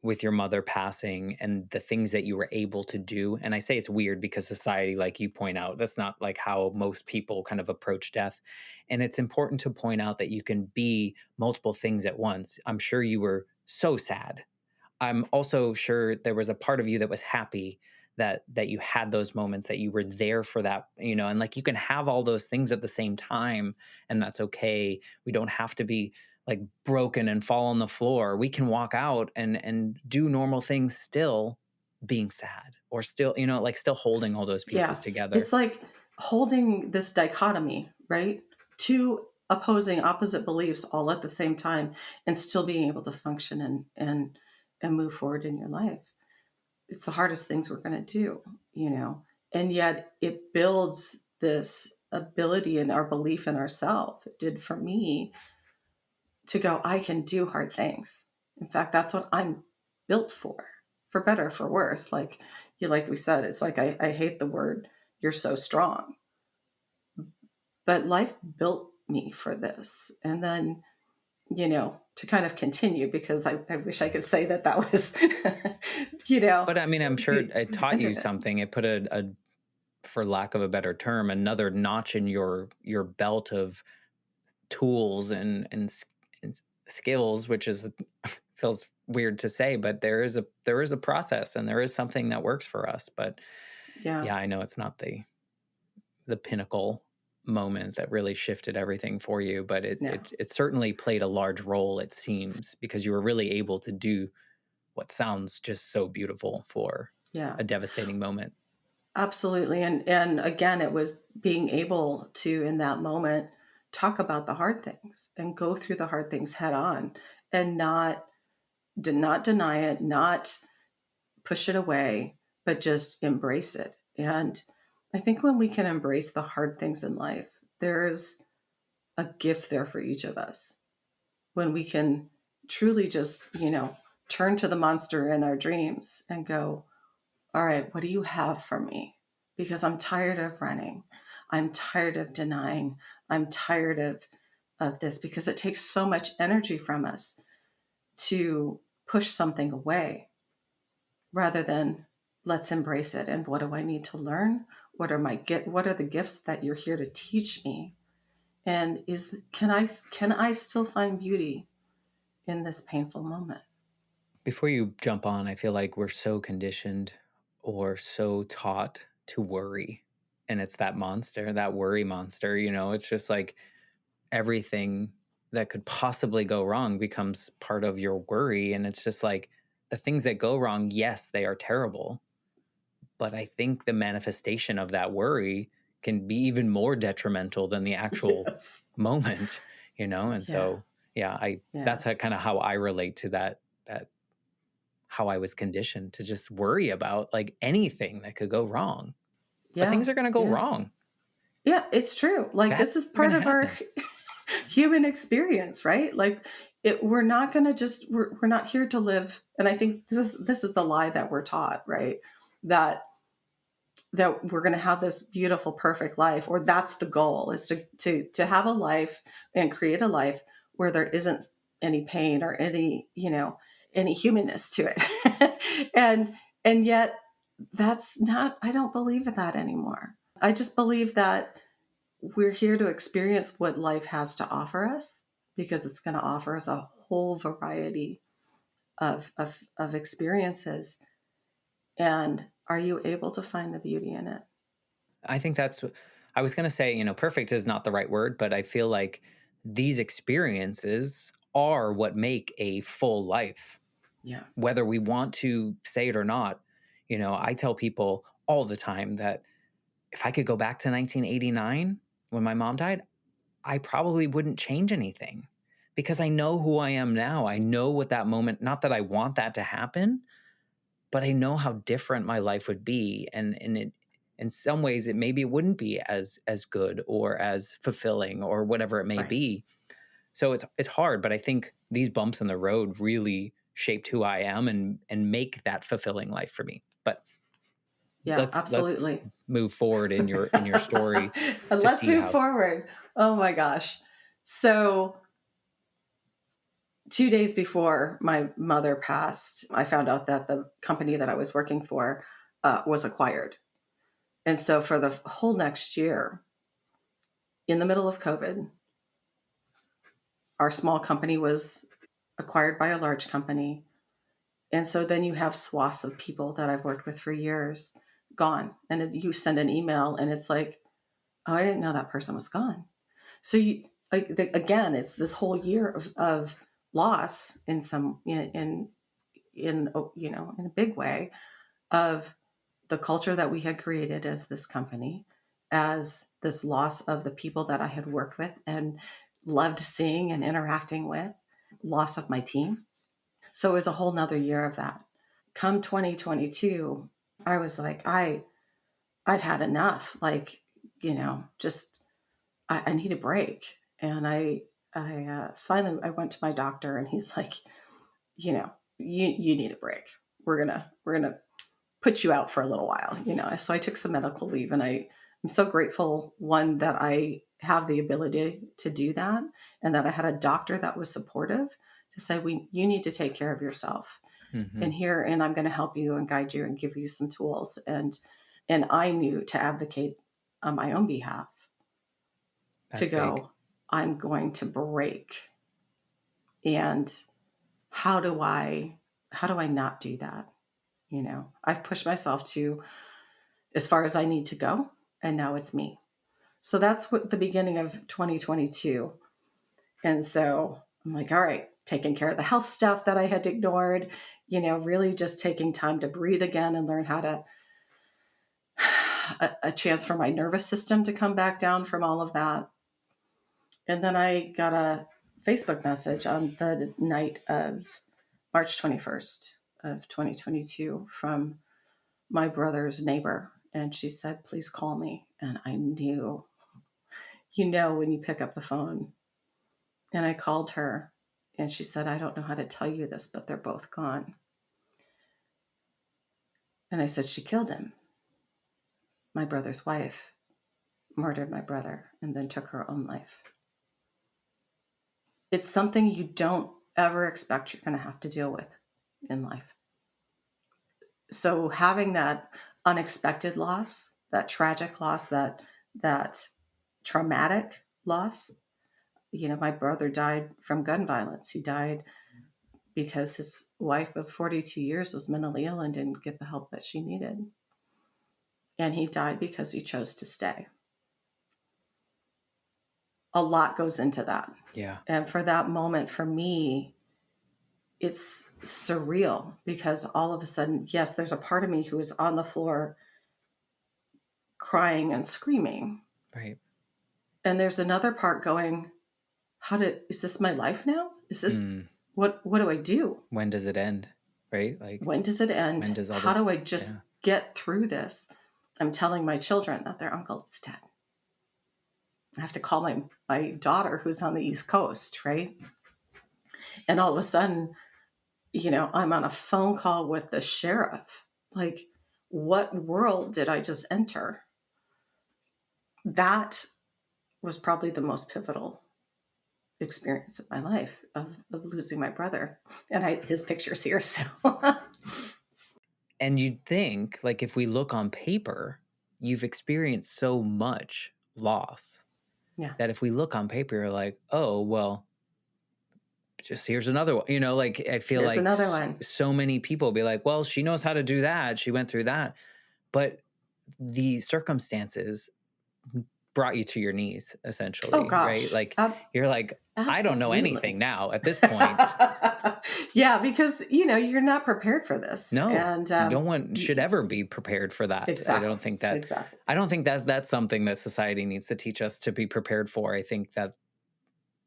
with your mother passing and the things that you were able to do. And I say it's weird because society, like you point out, that's not like how most people kind of approach death. And it's important to point out that you can be multiple things at once. I'm sure you were so sad. I'm also sure there was a part of you that was happy that you had those moments, that you were there for that, and like you can have all those things at the same time, and that's okay. We don't have to be like broken and fall on the floor. We can walk out and do normal things still being sad, or still, like still holding all those pieces Yeah. together. It's like holding this dichotomy, right? Two opposing opposite beliefs all at the same time, and still being able to function and move forward in your life. It's the hardest things we're going to do, and yet it builds this ability and our belief in ourselves. It did for me to go, I can do hard things. In fact, that's what I'm built for better, for worse. Like we said, it's like, I hate the word, you're so strong, but life built me for this. And then, to kind of continue, because I wish I could say that was, But I mean, I'm sure the it taught end you of it. something. It put a for lack of a better term, another notch in your belt of tools and skills, which is feels weird to say, but there is a process and there is something that works for us. But Yeah. yeah, I know it's not the pinnacle moment that really shifted everything for you, but it No. it it certainly played a large role, it seems, because you were really able to do what sounds just so beautiful for Yeah. a devastating moment. Absolutely. And again, it was being able to, in that moment, talk about the hard things and go through the hard things head on, and not deny it, not push it away, but just embrace it. And I think when we can embrace the hard things in life, there's a gift there for each of us. When we can truly just, turn to the monster in our dreams and go, all right, what do you have for me? Because I'm tired of running. I'm tired of denying. I'm tired of this, because it takes so much energy from us to push something away, rather than let's embrace it. And what do I need to learn? What are the gifts that you're here to teach me? And can I still find beauty in this painful moment? Before you jump on, I feel like we're so conditioned or so taught to worry. And it's that monster, that worry monster, it's just like everything that could possibly go wrong becomes part of your worry. And it's just like the things that go wrong, yes, they are terrible. But I think the manifestation of that worry can be even more detrimental than the actual Yes. moment. And Yeah. so, yeah, Yeah. that's kind of how I relate to that how I was conditioned to just worry about like anything that could go wrong. But Yeah. things are going to go Yeah. wrong. Yeah, it's true. Like Bad this is things are going part to of our happen. human experience, right? Like we're not going to just we're not here to live, and I think this is the lie that we're taught, right? That we're going to have this beautiful perfect life, or that's the goal, is to have a life and create a life where there isn't any pain or any, any humanness to it. And yet that's not, I don't believe in that anymore. I just believe that we're here to experience what life has to offer us, because it's going to offer us a whole variety of experiences. And are you able to find the beauty in it? I think that's what I was going to say. Perfect is not the right word, but I feel like these experiences are what make a full life, Yeah. whether we want to say it or not. I tell people all the time that if I could go back to 1989 when my mom died, I probably wouldn't change anything because I know who I am now. I know what that moment, not that I want that to happen, but I know how different my life would be. And it, in some ways, it maybe it wouldn't be as good or as fulfilling or whatever it may Right. be. So it's hard, but I think these bumps in the road really shaped who I am and make that fulfilling life for me. But Yeah, let's absolutely. move forward in your story to Let's see move how. forward. Oh my gosh. So, 2 days before my mother passed, I found out that the company that I was working for was acquired. And so, for the whole next year, in the middle of COVID, our small company was acquired by a large company. And so then you have swaths of people that I've worked with for years gone. And you send an email and it's like, oh, I didn't know that person was gone. So again, it's this whole year of loss in some in a big way, of the culture that we had created as this company, as this loss of the people that I had worked with and loved seeing and interacting with, loss of my team. So it was a whole nother year of that. Come 2022, I was like, I've had enough. Like, just I need a break. And I finally I went to my doctor, and he's like, you need a break. We're gonna put you out for a little while. So I took some medical leave, and I'm so grateful, one, that I have the ability to do that, and that I had a doctor that was supportive to say, you need to take care of yourself, Mhm. and I'm going to help you and guide you and give you some tools. And I knew to advocate on my own behalf, to That's big. go, I'm going to break. And how do I not do that? I've pushed myself to as far as I need to go, and now it's me. So that's what the beginning of 2022. And so I'm like, all right, taking care of the health stuff that I had ignored, really just taking time to breathe again and learn how to a chance for my nervous system to come back down from all of that. And then I got a Facebook message on the night of March 21st of 2022 from my brother's neighbor. And she said, please call me. And I knew, when you pick up the phone. And I called her, and she said, I don't know how to tell you this, but they're both gone. And I said, she killed him. My brother's wife murdered my brother and then took her own life. It's something you don't ever expect you're going to have to deal with in life. So having that unexpected loss, that tragic loss, that traumatic loss, my brother died from gun violence. He died because his wife of 42 years was mentally ill and didn't get the help that she needed. And he died because he chose to stay. A lot goes into that. Yeah. And for that moment, for me, it's surreal, because all of a sudden, yes, there's a part of me who is on the floor crying and screaming. Right. And there's another part going, is this my life now? Is this, Mm. what do I do? When does it end? right? Like, When does it when end? does all How this, do I just yeah. get through this? I'm telling my children that their uncle is dead. I have to call my daughter who's on the East Coast, right? And all of a sudden, I'm on a phone call with the sheriff. Like, what world did I just enter? That was probably the most pivotal experience of my life of losing my brother. And his picture's here. So, And you'd think, like, if we look on paper, you've experienced so much loss yeah, that if we look on paper, you're like, oh, well, just here's another one. Like, I feel here's like another one. so many people be like, well, she knows how to do that. She went through that. But the circumstances brought you to your knees, Oh, essentially, right? gosh. Like, you're like, I don't know anything Absolutely. now at this point. Yeah, because, you're not prepared for this. No, And no one should ever be prepared for that. exactly, exactly. I don't think that that's something that society needs to teach us to be prepared for. I think that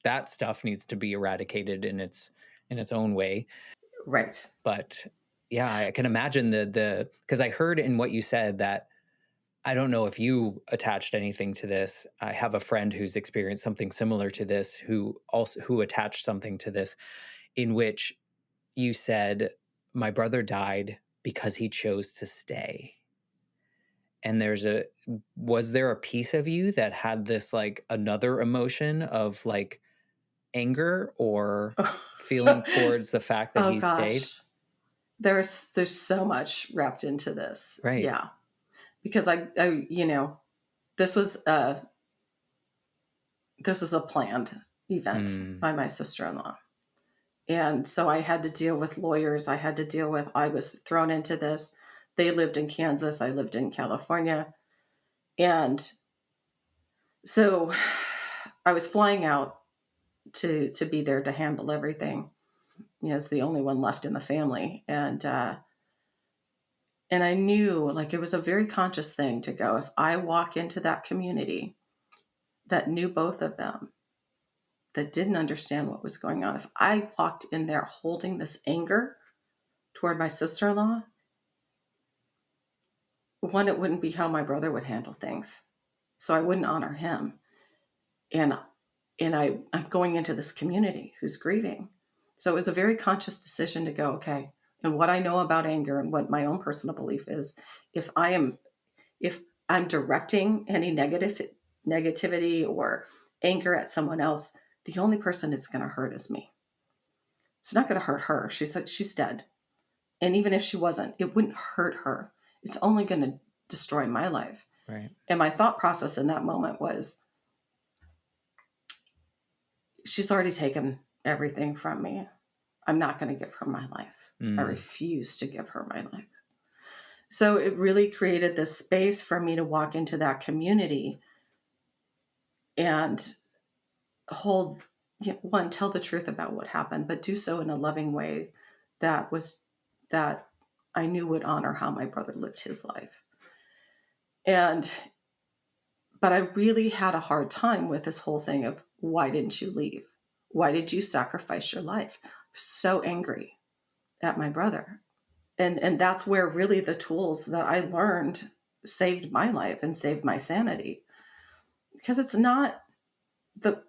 that stuff needs to be eradicated in its own way. Right. But yeah, I can imagine the because I heard in what you said that I don't know if you attached anything to this. I have a friend who's experienced something similar to this who attached something to this in which you said my brother died because he chose to stay. And was there a piece of you that had this like another emotion of like anger or feeling towards the fact that Oh he stayed? gosh. There's so much wrapped into this. Right. Yeah. Because this was a this was a planned event Mm, by my sister-in-law. And so I had to deal with lawyers. I was thrown into this. They lived in Kansas. I lived in California. And so I was flying out to be there to handle everything, as the only one left in the family. And I knew, like, it was a very conscious thing to go, if I walk into that community that knew both of them, that didn't understand what was going on, if I walked in there holding this anger toward my sister-in-law, one, it wouldn't be how my brother would handle things. So I wouldn't honor him. And I'm going into this community who's grieving. So it was a very conscious decision to go, okay, and what I know about anger and what my own personal belief is, if I am if I'm directing any negativity or anger at someone else, the only person it's going to hurt is me. It's not going to hurt her. She's dead. And even if she wasn't, it wouldn't hurt her. It's only going to destroy my life. right. And my thought process in that moment was, she's already taken everything from me. I'm not going to give her my life. I Mm. refuse to give her my life. So it really created this space for me to walk into that community and hold, one, tell the truth about what happened, but do so in a loving way that was that I knew would honor how my brother lived his life. And but I really had a hard time with this whole thing of, why didn't you leave? Why did you sacrifice your life? So angry at my brother. And that's where really the tools that I learned saved my life and saved my sanity. Because it's not the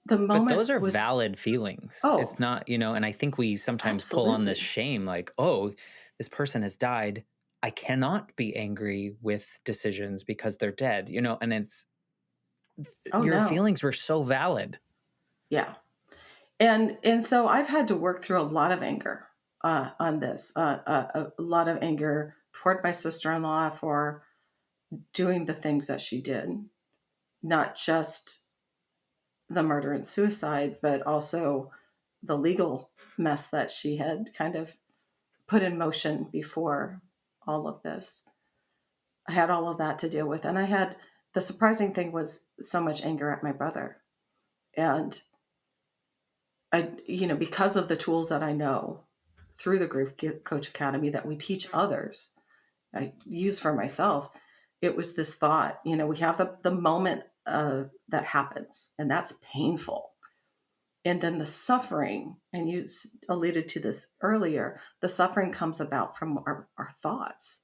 the But moment those are was, valid feelings. oh, It's not, and I think we sometimes pull on this absolutely. shame like, oh, this person has died. I cannot be angry with decisions because they're dead, and Oh your no. feelings were so valid. Yeah. And so I've had to work through a lot of anger on this, a lot of anger toward my sister-in-law for doing the things that she did, not just the murder and suicide, but also the legal mess that she had kind of put in motion before all of this. I had all of that to deal with. And the surprising thing was so much anger at my brother. And because of the tools that I know through the Grief Coach Academy that we teach others, I use for myself, it was this thought, we have the moment that happens, and that's painful. And then the suffering, and you alluded to this earlier, the suffering comes about from our thoughts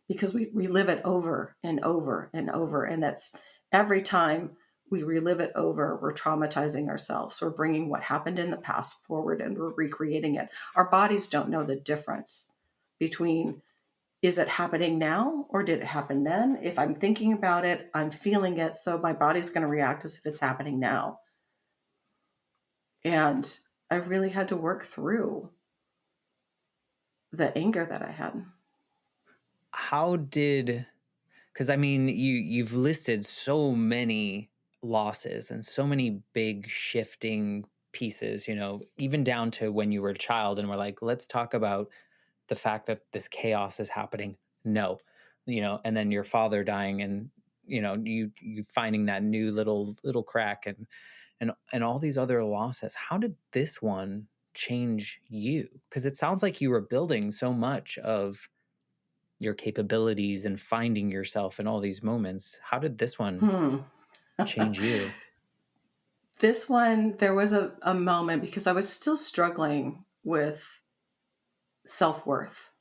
because we relive it over and over and over. And that's every time we relive it over, we're traumatizing ourselves. We're bringing what happened in the past forward and we're recreating it. Our bodies don't know the difference between, is it happening now or did it happen then? If I'm thinking about it, I'm feeling it. So my body's going to react as if it's happening now. And I really had to work through the anger that I had. How did, because I mean, you've listed so many losses and so many big shifting pieces, even down to when you were a child and we're like, let's talk about the fact that this chaos is happening. No, and then your father dying and you finding that new little crack and all these other losses. How did this one change you? Because it sounds like you were building so much of your capabilities and finding yourself in all these moments. How did this one Hmm. change you? This one, there was a moment because I was still struggling with self worth.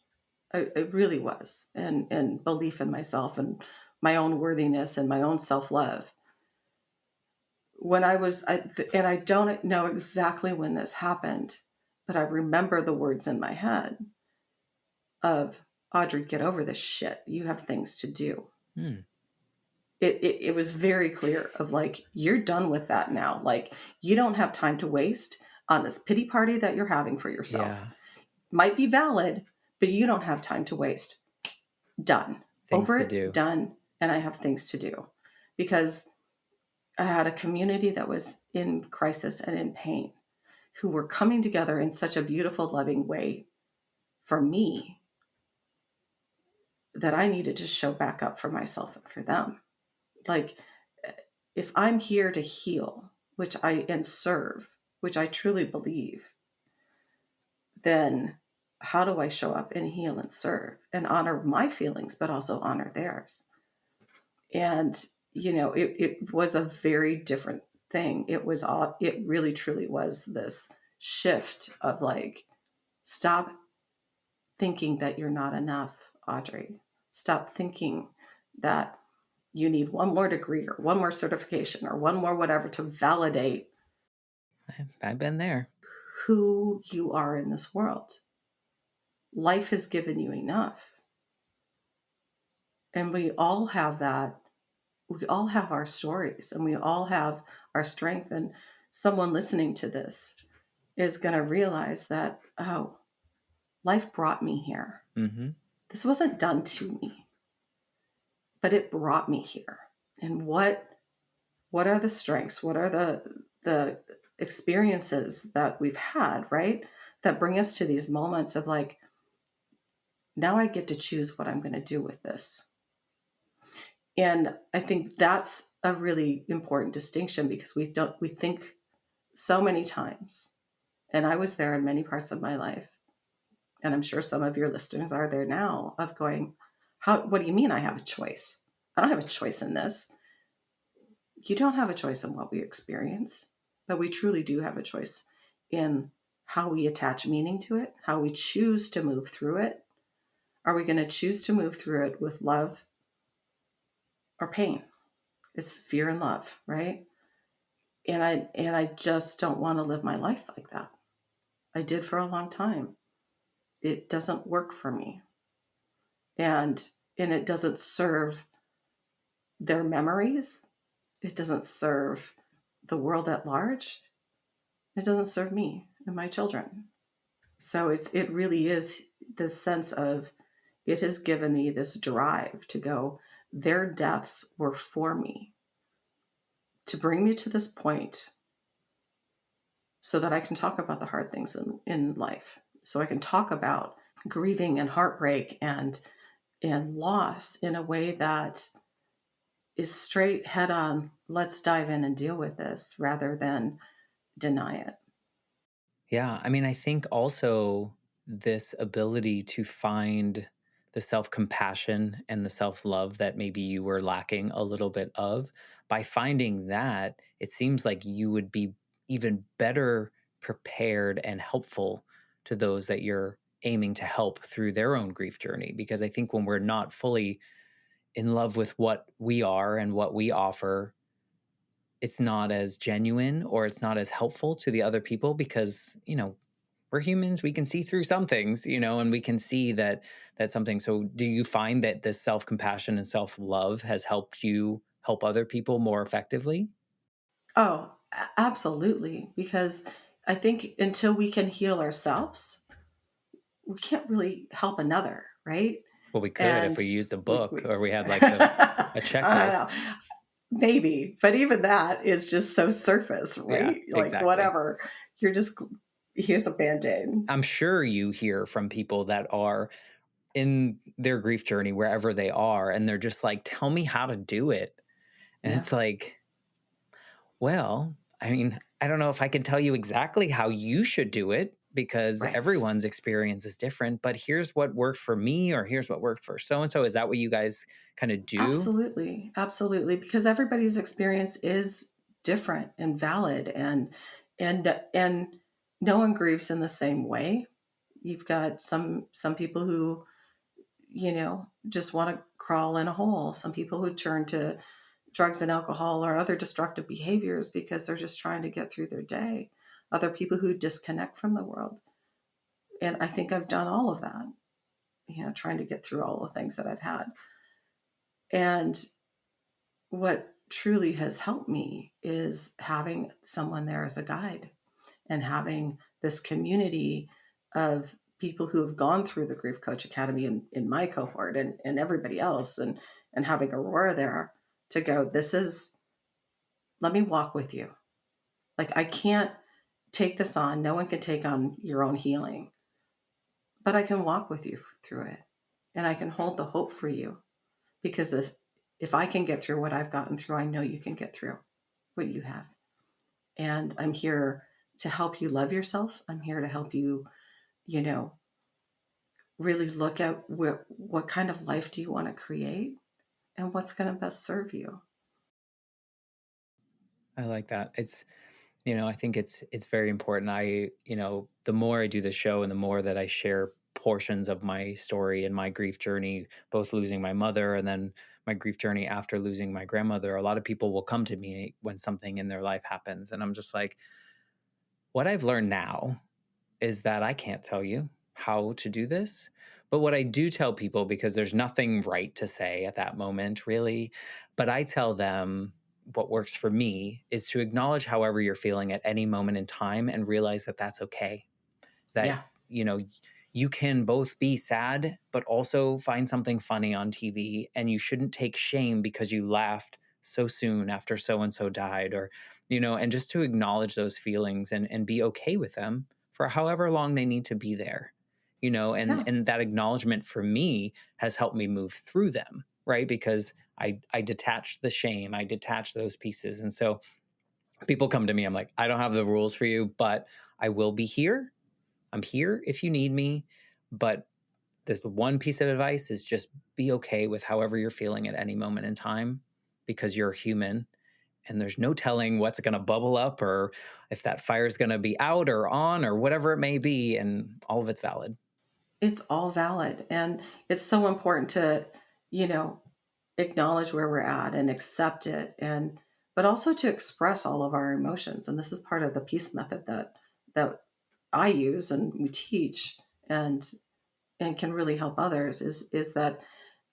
I really was, and belief in myself and my own worthiness and my own self love. When and I don't know exactly when this happened, but I remember the words in my head of, Audrey, get over this shit. You have things to do. Hmm. It was very clear of like, you're done with that now. Like, you don't have time to waste on this pity party that you're having for yourself. Yeah. Might be valid, but you don't have time to waste. Done. Things Over to it, do. done. And I have things to do because I had a community that was in crisis and in pain who were coming together in such a beautiful, loving way for me that I needed to show back up for myself and for them. Like, if I'm here to heal, and serve, which I truly believe, then how do I show up and heal and serve and honor my feelings, but also honor theirs? And, it was a very different thing. It really truly was this shift of like, stop thinking that you're not enough, Audrey. Stop thinking that you need one more degree or one more certification or one more whatever to validate I've been there. who you are in this world. Life has given you enough. And we all have that. We all have our stories and we all have our strength. And someone listening to this is going to realize that, oh, life brought me here. Hmm. This wasn't done to me, but it brought me here. And what are the strengths? What are the experiences that we've had, right? That bring us to these moments of like, now I get to choose what I'm going to do with this. And I think that's a really important distinction because we think so many times, and I was there in many parts of my life, and I'm sure some of your listeners are there now, of going, what do you mean I have a choice? I don't have a choice in this. You don't have a choice in what we experience, but we truly do have a choice in how we attach meaning to it, how we choose to move through it. Are we going to choose to move through it with love or pain? It's fear and love, right? And I just don't want to live my life like that. I did for a long time. It doesn't work for me. And it doesn't serve their memories. It doesn't serve the world at large. It doesn't serve me and my children. So it really is this sense of, it has given me this drive to go, their deaths were for me to bring me to this point so that I can talk about the hard things in life. So I can talk about grieving and heartbreak and loss in a way that is straight head on, let's dive in and deal with this rather than deny it. Yeah. I mean, I think also this ability to find the self compassion and the self love that maybe you were lacking a little bit of, by finding that, it seems like you would be even better prepared and helpful to those that you're aiming to help through their own grief journey. Because I think when we're not fully in love with what we are and what we offer, it's not as genuine or it's not as helpful to the other people because, we're humans, we can see through some things, and we can see that something. So do you find that this self-compassion and self-love has helped you help other people more effectively? Oh, absolutely. Because I think until we can heal ourselves, we can't really help another, right? Well, we could if And we used a we, book we or we had like a I don't checklist. know, maybe, but even that is just so surface, Yeah, right? Like exactly. whatever, you're just here's a band-aid. I'm sure you hear from people that are in their grief journey wherever they are, and they're just like, "Tell me how to do it." And Yeah, it's like, well, I mean, I don't know if I can tell you exactly how you should do it because right. everyone's experience is different, but here's what worked for me or here's what worked for so and so. Is that what you guys kind of do? Absolutely, absolutely, because everybody's experience is different and valid, and no one grieves in the same way. You've got some people who just want to crawl in a hole. Some people who turn to drugs and alcohol or other destructive behaviors because they're just trying to get through their day. Other people who disconnect from the world. And I think I've done all of that, trying to get through all the things that I've had. And what truly has helped me is having someone there as a guide and having this community of people who have gone through the Grief Coach Academy in my cohort and everybody else, and having Aurora there to go, let me walk with you. Like, I can't take this on. No one can take on your own healing, but I can walk with you through it. And I can hold the hope for you because if I can get through what I've gotten through, I know you can get through what you have. And I'm here to help you love yourself. I'm here to help you, you know, really look at what kind of life do you want to create and what's going to best serve you. I like that. I think it's very important. The more I do the show and the more that I share portions of my story and my grief journey, both losing my mother and then my grief journey after losing my grandmother, a lot of people will come to me when something in their life happens. And I'm just like, what I've learned now is that I can't tell you how to do this. But what I do tell people, because there's nothing right to say at that moment, really, but I tell them what works for me is to acknowledge however you're feeling at any moment in time and realize that that's okay. That, Yeah. you know, you can both be sad, but also find something funny on TV. And you shouldn't take shame because you laughed so soon after so and so died, or, and just to acknowledge those feelings and be okay with them for however long they need to be there, and, Yeah. and that acknowledgement for me has helped me move through them, right? Because I detach the shame, I detach those pieces. And so people come to me, I'm like, I don't have the rules for you, but I will be here. I'm here if you need me. But this one piece of advice is just be okay with however you're feeling at any moment in time because you're human and there's no telling what's going to bubble up or if that fire is going to be out or on or whatever it may be. And all of it's valid. It's all valid. And it's so important to, you know, acknowledge where we're at and accept it, but also to express all of our emotions. And this is part of the peace method that I use and we teach, and can really help others, is that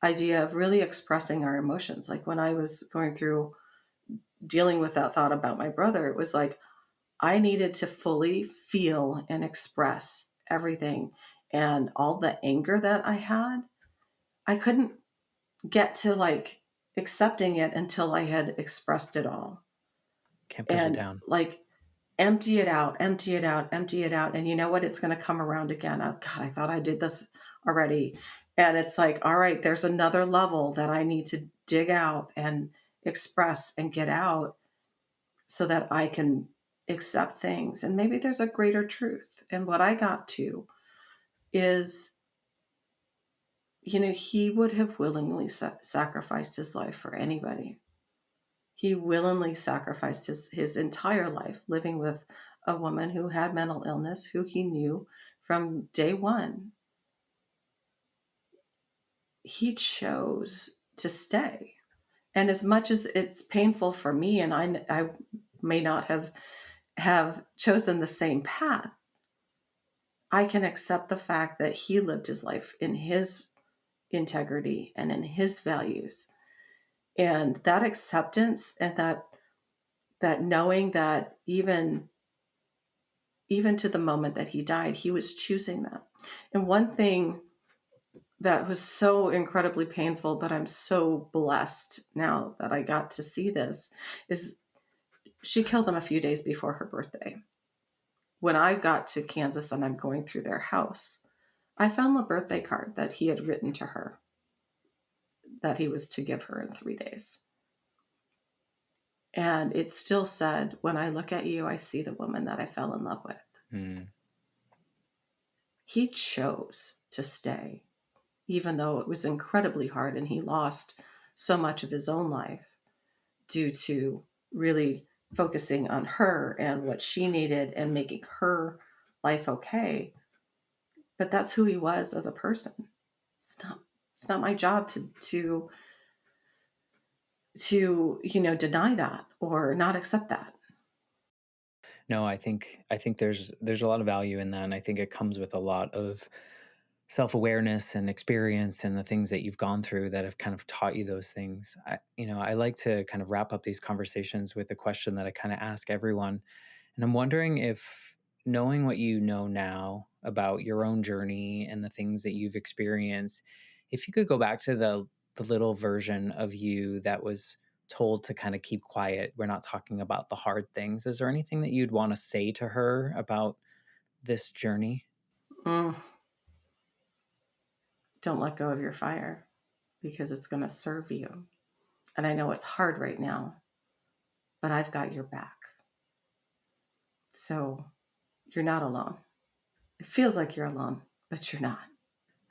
idea of really expressing our emotions. Like when I was going through dealing with that thought about my brother, it was like I needed to fully feel and express everything, and all the anger that I had, I couldn't get to like accepting it until I had expressed it all. Can't push it And down. like empty it out, empty it out, empty it out. And you know what? It's going to come around again. Oh, God, I thought I did this already. And it's like, all right, there's another level that I need to dig out and express and get out so that I can accept things. And maybe there's a greater truth. And what I got to is, he would have willingly sacrificed his life for anybody. He willingly sacrificed his entire life living with a woman who had mental illness, who he knew from day one. He chose to stay. And as much as it's painful for me, and I may not have chosen the same path, I can accept the fact that he lived his life in his integrity and in his values. And that acceptance and that knowing that even to the moment that he died, he was choosing that. And one thing that was so incredibly painful, but I'm so blessed now that I got to see this, is she killed him a few days before her birthday. When I got to Kansas and I'm going through their house, I found the birthday card that he had written to her that he was to give her in 3 days. And it still said, "When I look at you, I see the woman that I fell in love with." Mm. He chose to stay, even though it was incredibly hard and he lost so much of his own life due to really focusing on her and what she needed and making her life okay. But that's who he was as a person. It's not it's not my job to deny that or not accept that. No, I think there's a lot of value in that, and I think it comes with a lot of self-awareness and experience and the things that you've gone through that have kind of taught you those things. I like to kind of wrap up these conversations with a question that I kind of ask everyone. And I'm wondering if, knowing what you know now about your own journey and the things that you've experienced, if you could go back to the little version of you that was told to kind of keep quiet, we're not talking about the hard things. Is there anything that you'd want to say to her about this journey? Mm, don't let go of your fire because it's going to serve you. And I know it's hard right now, but I've got your back. So you're not alone. It feels like you're alone, but you're not.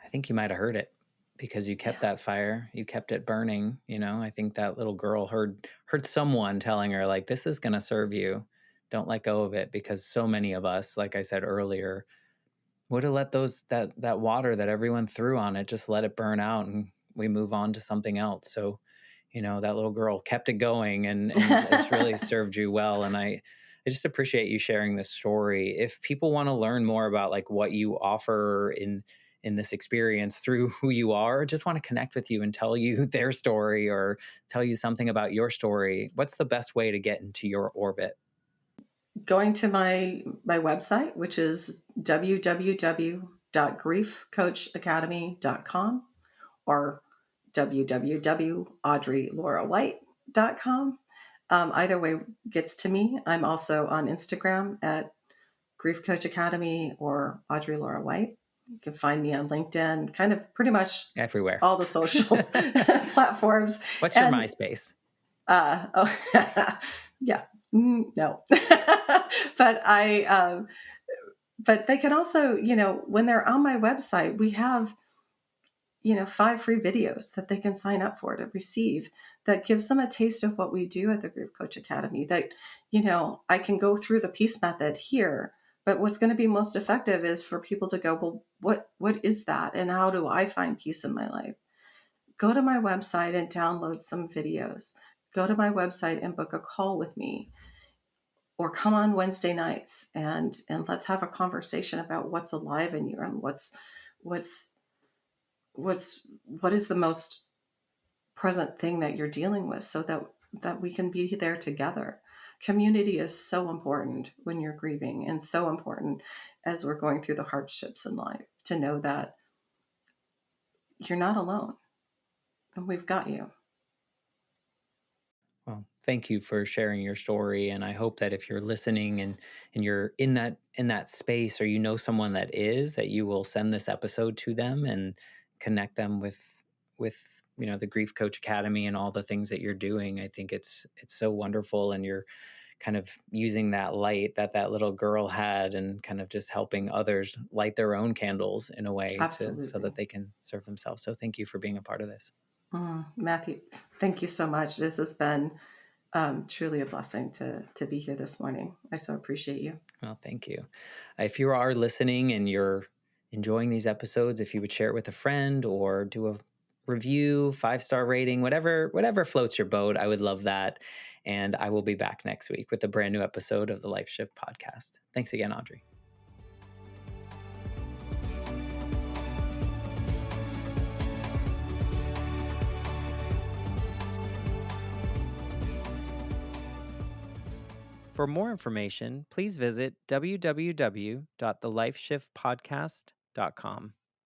I think you might have heard it because you kept Yeah. that fire, you kept it burning, I think that little girl heard someone telling her like, this is going to serve you. Don't let go of it, because so many of us, like I said earlier, would have let that water that everyone threw on it, just let it burn out and we move on to something else. So, that little girl kept it going, and it's really served you well. And I just appreciate you sharing this story. If people want to learn more about like what you offer in this experience through who you are, just want to connect with you and tell you their story or tell you something about your story, what's the best way to get into your orbit? Going to my website, which is www.griefcoachacademy.com or www.audreylaurawhite.com. Either way gets to me. I'm also on Instagram at Grief Coach Academy or Audrey Laura White. You can find me on LinkedIn, kind of pretty much Everywhere. all the social platforms. What's your And MySpace? oh, yeah, no, but but they can also, when they're on my website, we have 5 free videos that they can sign up for to receive that gives them a taste of what we do at the Grief Coach Academy. That, I can go through the peace method here, but what's going to be most effective is for people to go, well, what is that? And how do I find peace in my life? Go to my website and download some videos. Go to my website and book a call with me, or come on Wednesday nights and let's have a conversation about what's alive in you and what's what is the most present thing that you're dealing with, so that we can be there together. Community is so important when you're grieving, and so important as we're going through the hardships in life, to know that you're not alone and we've got you. Well, thank you for sharing your story, and I hope that if you're listening and you're in that space, or someone that is, that you will send this episode to them and connect them with the Grief Coach Academy and all the things that you're doing. I think it's so wonderful, and you're kind of using that light that little girl had, and kind of just helping others light their own candles in a way to so Absolutely. that they can serve themselves. So thank you for being a part of this. Matthew, thank you so much. This has been Truly a blessing to be here this morning. I so appreciate you. Well, thank you. If you are listening and you're enjoying these episodes, if you would share it with a friend or do a review, 5-star rating, whatever floats your boat, I would love that. And I will be back next week with a brand new episode of the Life Shift podcast. Thanks again, Audrey. For more information, please visit www.thelifeshiftpodcast.com.